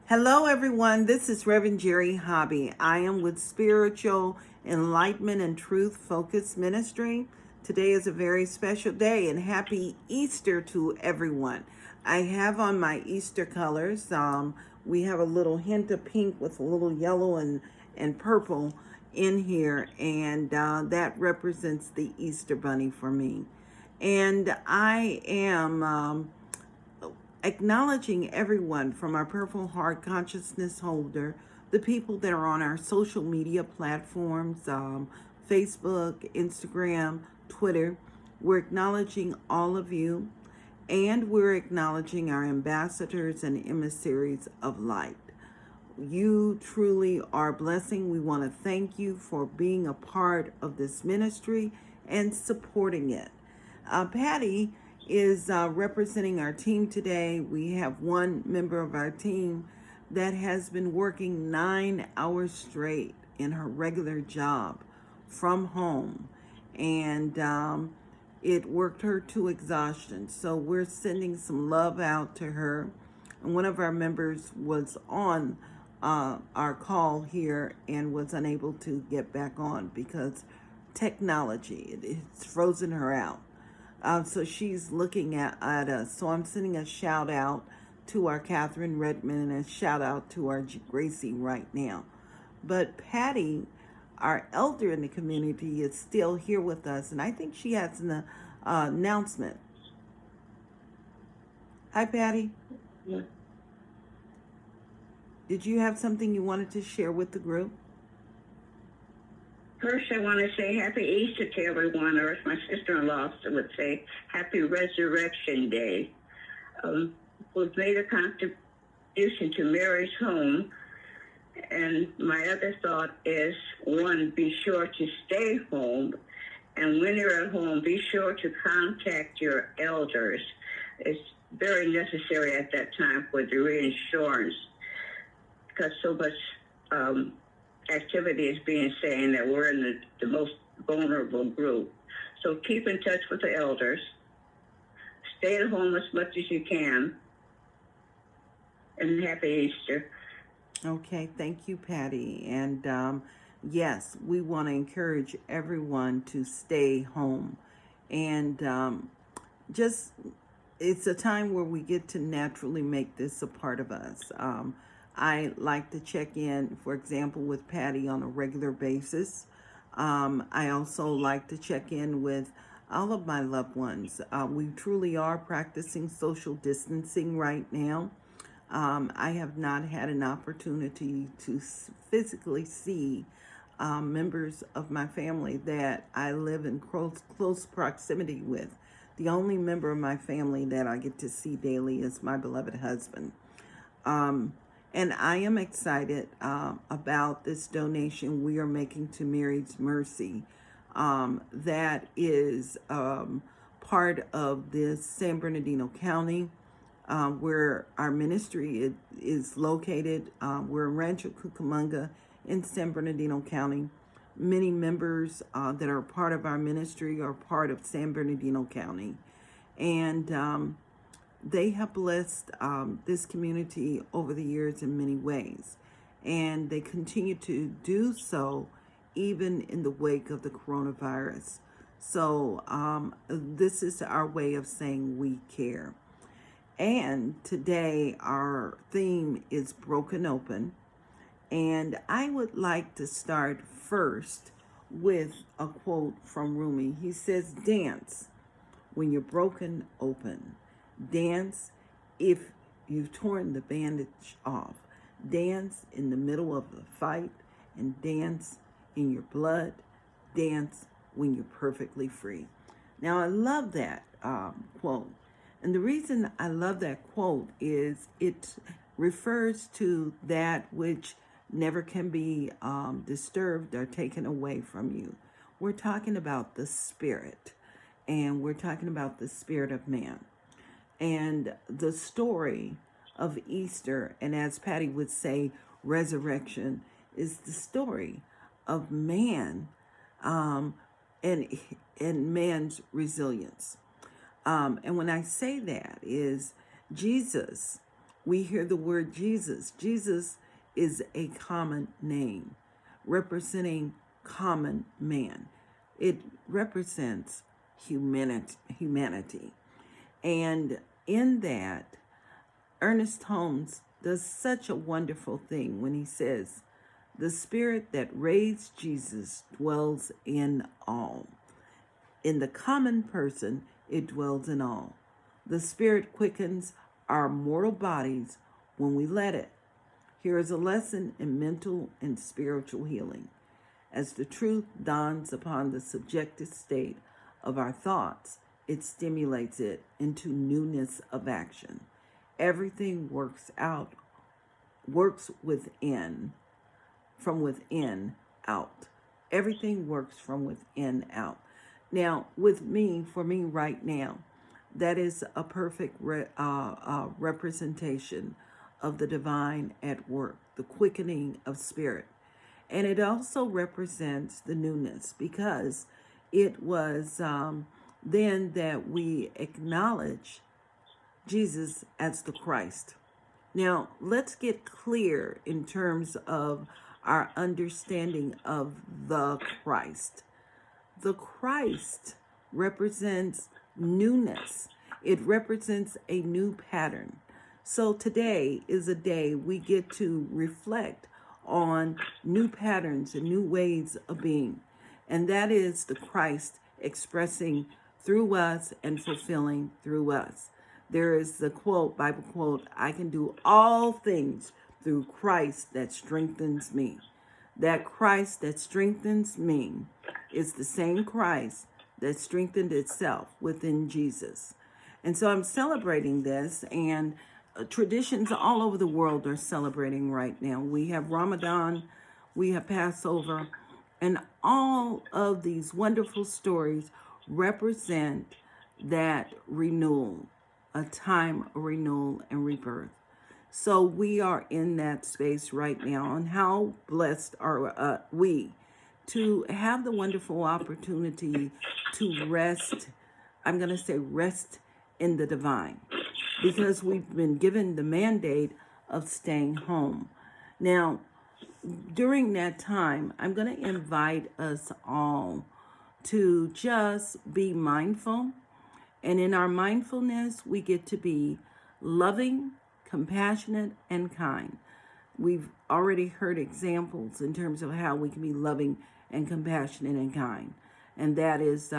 Hello, everyone. This is Reverend Jerry Hobby. I am with Spiritual Enlightenment and Truth Focus Ministry. Today is a very special day, and happy Easter to everyone. I have on my Easter colors. We have a little hint of pink with a little yellow and purple in here, and that represents the Easter Bunny for me. And I am acknowledging everyone from our Purple Heart Consciousness holder, the people that are on our social media platforms, Facebook, Instagram, Twitter. We're acknowledging all of you, and we're acknowledging our ambassadors and emissaries of light. You truly are a blessing. We want to thank you for being a part of this ministry and supporting it. Patty is representing our team today. We have one member of our team that has been working 9 hours straight in her regular job from home, and it worked her to exhaustion. So we're sending some love out to her. And one of our members was on our call here and was unable to get back on because technology, it's frozen her out. So she's looking at us. So I'm sending a shout out to our Catherine Redmond and a shout out to our Gracie right now. But Patty, our elder in the community, is still here with us, and I think she has an announcement. Hi, Patty. Yeah. Did you have something you wanted to share with the group? First, I want to say Happy Easter to everyone, or as my sister-in-law would say, Happy Resurrection Day. We've made a contribution to Mary's home, and my other thought is, one, be sure to stay home, and when you're at home, be sure to contact your elders. It's very necessary at that time for the reinsurance, because so much activity is being saying that we're in the most vulnerable group. So keep in touch with the elders. Stay at home as much as you can. And happy Easter. Okay, thank you, Patty. And yes, we want to encourage everyone to stay home. And just, it's a time where we get to naturally make this a part of us. I like to check in, for example, with Patty on a regular basis. I also like to check in with all of my loved ones. We truly are practicing social distancing right now. I have not had an opportunity to physically see members of my family that I live in close proximity with. The only member of my family that I get to see daily is my beloved husband. And I am excited about this donation we are making to Mary's Mercy. That is part of this San Bernardino County, where our ministry is located. We're in Rancho Cucamonga in San Bernardino County. Many members that are part of our ministry are part of San Bernardino County. And they have blessed this community over the years in many ways, and they continue to do so even in the wake of the coronavirus. So this is our way of saying we care. And today our theme is Broken Open, and I would like to start first with a quote from Rumi. He says, "Dance when you're broken open. Dance if you've torn the bandage off. Dance in the middle of the fight, and dance in your blood. Dance when you're perfectly free." Now, I love that quote. And the reason I love that quote is it refers to that which never can be disturbed or taken away from you. We're talking about the spirit, and we're talking about the spirit of man. And the story of Easter, and as Patty would say, resurrection, is the story of man and man's resilience. And when I say that is Jesus We hear the word Jesus. Jesus is a common name representing common man. It represents humanity. And in that, Ernest Holmes does such a wonderful thing when he says, "The spirit that raised Jesus dwells in all. In the common person, it dwells in all. The spirit quickens our mortal bodies when we let it." Here is a lesson in mental and spiritual healing. As the truth dawns upon the subjective state of our thoughts, it stimulates it into newness of action. Everything works within, from within out. Everything works from within out. Now, for me right now, that is a perfect representation of the divine at work, the quickening of spirit. And it also represents the newness, because it was then that we acknowledge Jesus as the Christ. Now, let's get clear in terms of our understanding of the Christ. The Christ represents newness. It represents a new pattern. So today is a day we get to reflect on new patterns and new ways of being. And that is the Christ expressing through us and fulfilling through us. There is the quote, Bible quote, "I can do all things through Christ that strengthens me." That Christ that strengthens me is the same Christ that strengthened itself within Jesus. And so I'm celebrating this, and traditions all over the world are celebrating right now. We have Ramadan, we have Passover, and all of these wonderful stories represent that renewal, a time of renewal and rebirth. So we are in that space right now. And how blessed are we to have the wonderful opportunity to rest. I'm going to say rest in the divine, because we've been given the mandate of staying home. Now, during that time, I'm going to invite us all to just be mindful. And in our mindfulness, we get to be loving, compassionate, and kind. We've already heard examples in terms of how we can be loving and compassionate and kind. And that is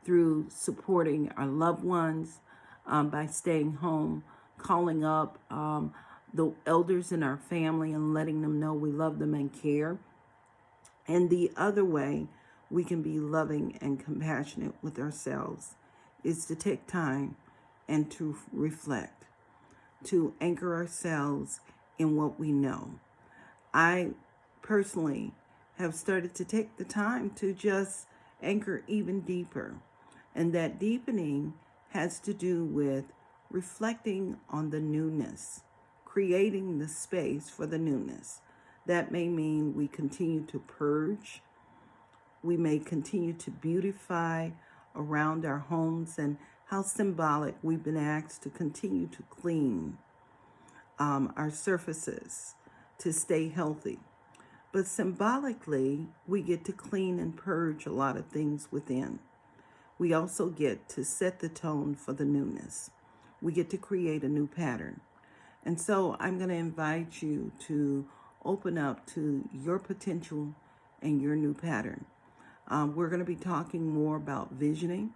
through supporting our loved ones, by staying home, calling up the elders in our family and letting them know we love them and care. And the other way we can be loving and compassionate with ourselves is to take time and to reflect, to anchor ourselves in what we know. I personally have started to take the time to just anchor even deeper. And that deepening has to do with reflecting on the newness, creating the space for the newness. That may mean we continue to purge. We may continue to beautify around our homes, and how symbolic we've been asked to continue to clean our surfaces to stay healthy. But symbolically, we get to clean and purge a lot of things within. We also get to set the tone for the newness. We get to create a new pattern. And so I'm going to invite you to open up to your potential and your new pattern. We're going to be talking more about visioning.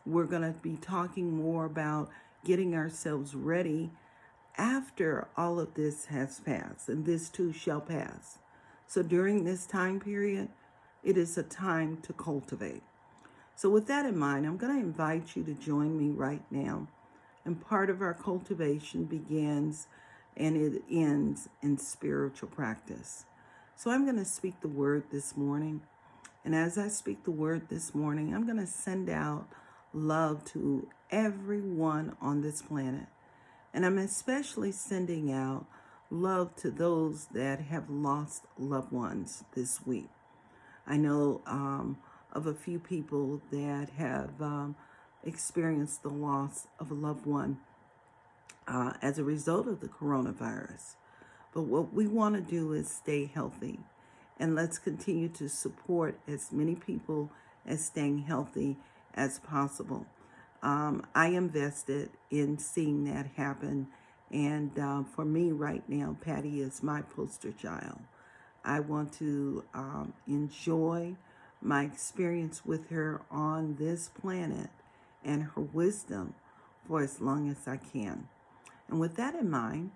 We're going to be talking more about getting ourselves ready after all of this has passed, and this too shall pass. So during this time period, it is a time to cultivate. So with that in mind, I'm going to invite you to join me right now. And part of our cultivation begins and it ends in spiritual practice. So I'm going to speak the word this morning. And as I speak the word this morning, I'm going to send out love to everyone on this planet. And I'm especially sending out love to those that have lost loved ones this week. I know of a few people that have experienced the loss of a loved one as a result of the coronavirus. But what we want to do is stay healthy. And let's continue to support as many people as staying healthy as possible. I invested in seeing that happen. And for me right now, Patty is my poster child. I want to enjoy my experience with her on this planet and her wisdom for as long as I can. And with that in mind,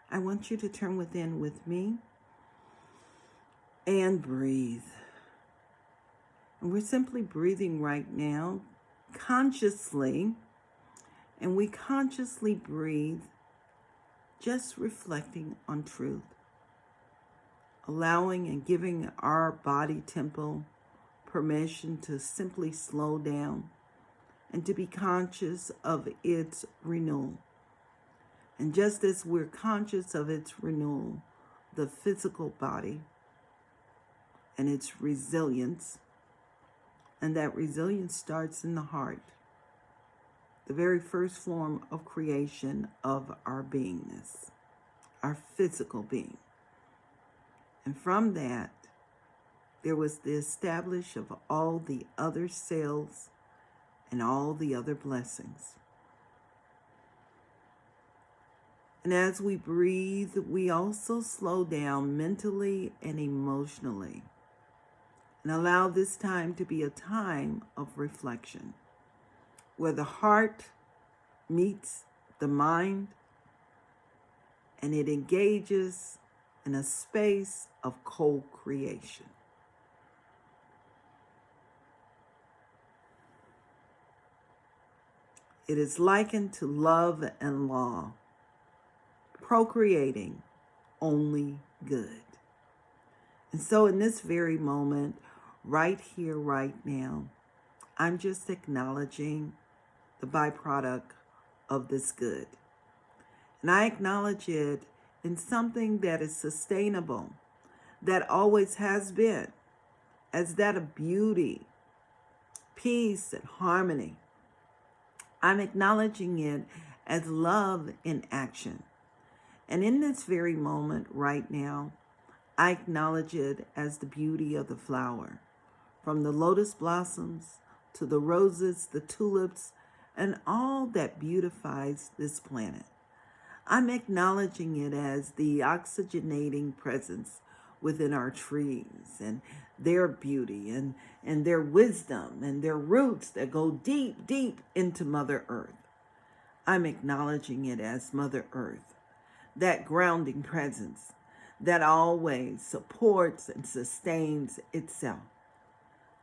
I want you to turn within with me and breathe. And we're simply breathing right now consciously, and we consciously breathe just reflecting on truth, allowing and giving our body tempo permission to simply slow down and to be conscious of its renewal. And just as we're conscious of its renewal, the physical body and its resilience, and that resilience starts in the heart, the very first form of creation of our beingness, our physical being. And from that, there was the establish of all the other cells and all the other blessings. And as we breathe, we also slow down mentally and emotionally and allow this time to be a time of reflection where the heart meets the mind and it engages in a space of co-creation. It is likened to love and law, procreating only good. And so in this very moment, right here, right now, I'm just acknowledging the byproduct of this good. And I acknowledge it in something that is sustainable, that always has been, as that of beauty, peace, and harmony. I'm acknowledging it as love in action. And in this very moment right now, I acknowledge it as the beauty of the flower, from the lotus blossoms to the roses, the tulips, and all that beautifies this planet. I'm acknowledging it as the oxygenating presence within our trees and their beauty and their wisdom and their roots that go deep, deep into Mother Earth. I'm acknowledging it as Mother Earth, that grounding presence that always supports and sustains itself.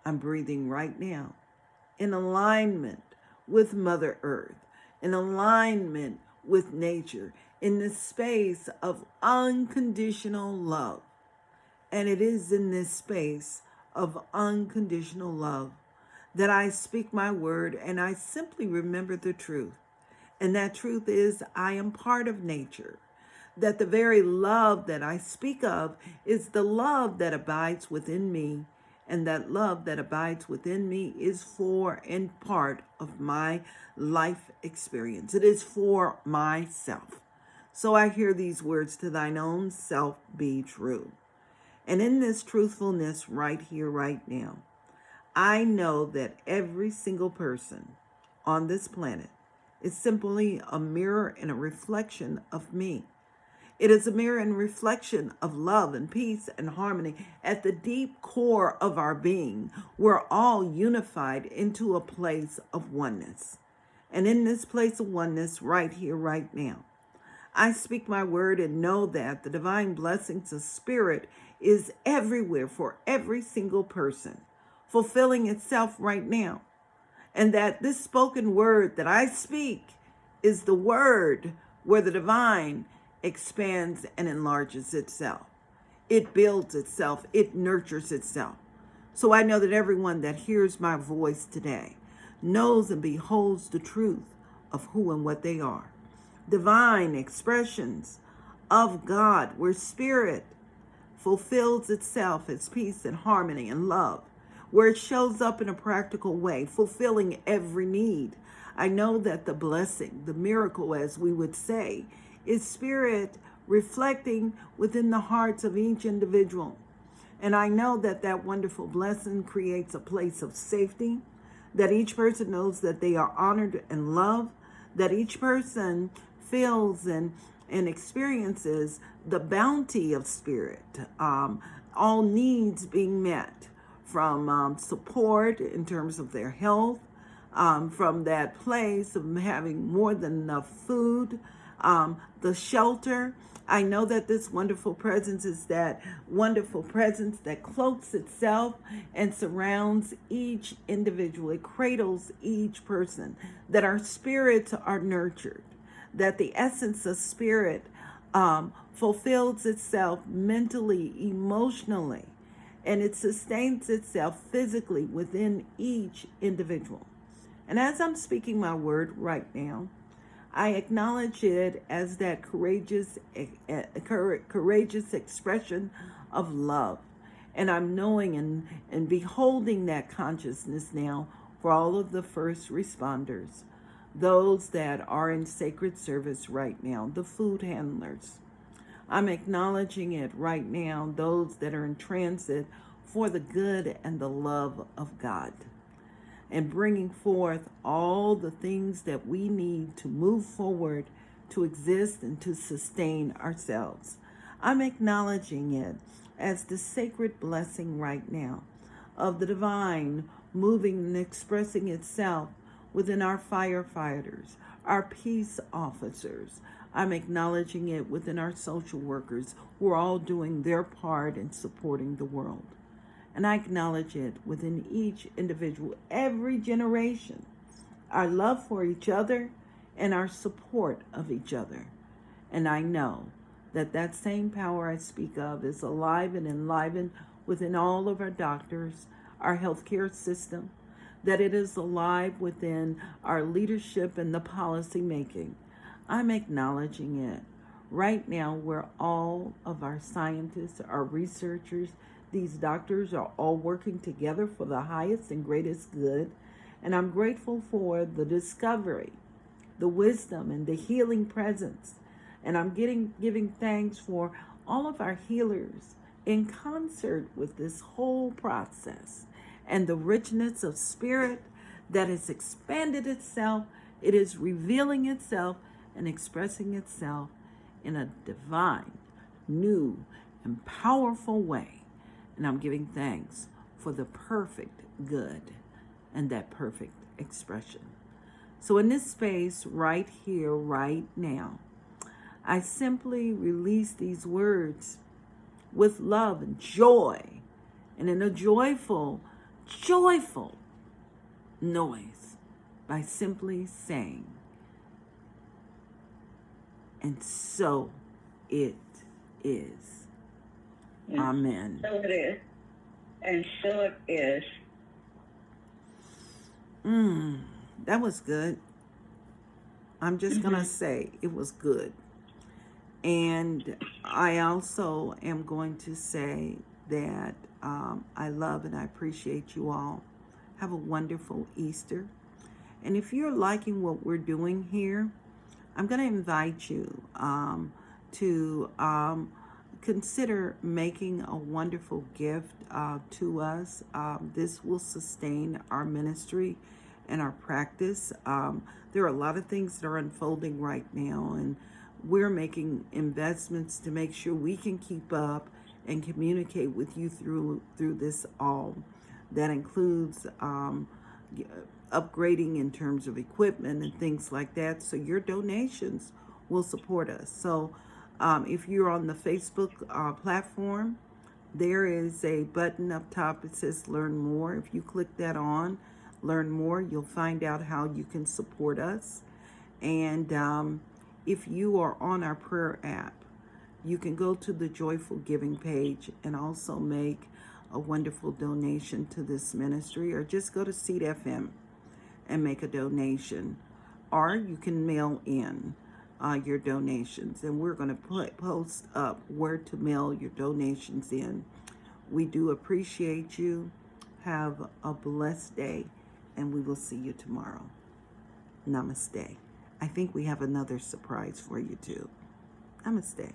I'm breathing right now in alignment with Mother Earth, in alignment with nature, in the space of unconditional love. And it is in this space of unconditional love that I speak my word and I simply remember the truth. And that truth is I am part of nature. That the very love that I speak of is the love that abides within me. And that love that abides within me is for and part of my life experience. It is for myself. So I hear these words, to thine own self be true. And in this truthfulness right here, right now, I know that every single person on this planet is simply a mirror and a reflection of me. It is a mirror and reflection of love and peace and harmony. At the deep core of our being, we're all unified into a place of oneness. And in this place of oneness, right here, right now, I speak my word and know that the divine blessings of spirit is everywhere for every single person, fulfilling itself right now. And that this spoken word that I speak is the word where the divine expands and enlarges itself. It builds itself. It nurtures itself. So I know that everyone that hears my voice today knows and beholds the truth of who and what they are. Divine expressions of God, where spirit fulfills itself as peace and harmony and love, where it shows up in a practical way, fulfilling every need. I know that the blessing, the miracle, as we would say, is spirit reflecting within the hearts of each individual. And I know that that wonderful blessing creates a place of safety, that each person knows that they are honored and loved, that each person feels and experiences the bounty of spirit, all needs being met, from support in terms of their health, from that place of having more than enough food, the shelter. I know that this wonderful presence is that wonderful presence that cloaks itself and surrounds each individual. It cradles each person, that our spirits are nurtured, that the essence of spirit fulfills itself mentally, emotionally, and it sustains itself physically within each individual. And as I'm speaking my word right now, I acknowledge it as that courageous expression of love. And I'm knowing and beholding that consciousness now for all of the first responders, those that are in sacred service right now, the food handlers. I'm acknowledging it right now, those that are in transit for the good and the love of God, and bringing forth all the things that we need to move forward, to exist, and to sustain ourselves. I'm acknowledging it as the sacred blessing right now of the divine moving and expressing itself within our firefighters, our peace officers. I'm acknowledging it within our social workers who are all doing their part in supporting the world. And I acknowledge it within each individual, every generation, our love for each other and our support of each other. And I know that that same power I speak of is alive and enlivened within all of our doctors, our healthcare system, that it is alive within our leadership and the policy making. I'm acknowledging it right now, where all of our scientists, our researchers, these doctors are all working together for the highest and greatest good. And I'm grateful for the discovery, the wisdom, and the healing presence. And I'm giving thanks for all of our healers in concert with this whole process and the richness of spirit that has expanded itself. It is revealing itself and expressing itself in a divine, new, and powerful way. And I'm giving thanks for the perfect good and that perfect expression. So in this space right here, right now, I simply release these words with love and joy, and in a joyful noise, by simply saying, and so it is. And Amen. so it is. And so it is. That was good. I'm just going to say it was good. And I also am going to say that I love and I appreciate you all. Have a wonderful Easter. And if you're liking what we're doing here, I'm going to invite you to consider making a wonderful gift to us. This will sustain our ministry and our practice. There are a lot of things that are unfolding right now, and we're making investments to make sure we can keep up and communicate with you through this all. That includes upgrading in terms of equipment and things like that. So your donations will support us. So if you're on the Facebook platform, there is a button up top. It says Learn More. If you click that on, Learn More, you'll find out how you can support us. And if you are on our prayer app, you can go to the Joyful Giving page and also make a wonderful donation to this ministry, or just go to Seed FM and make a donation, or you can mail in your donations, and we're going to post up where to mail your donations in. We do appreciate you. Have a blessed day, and we will see you tomorrow. Namaste. I think we have another surprise for you too. Namaste.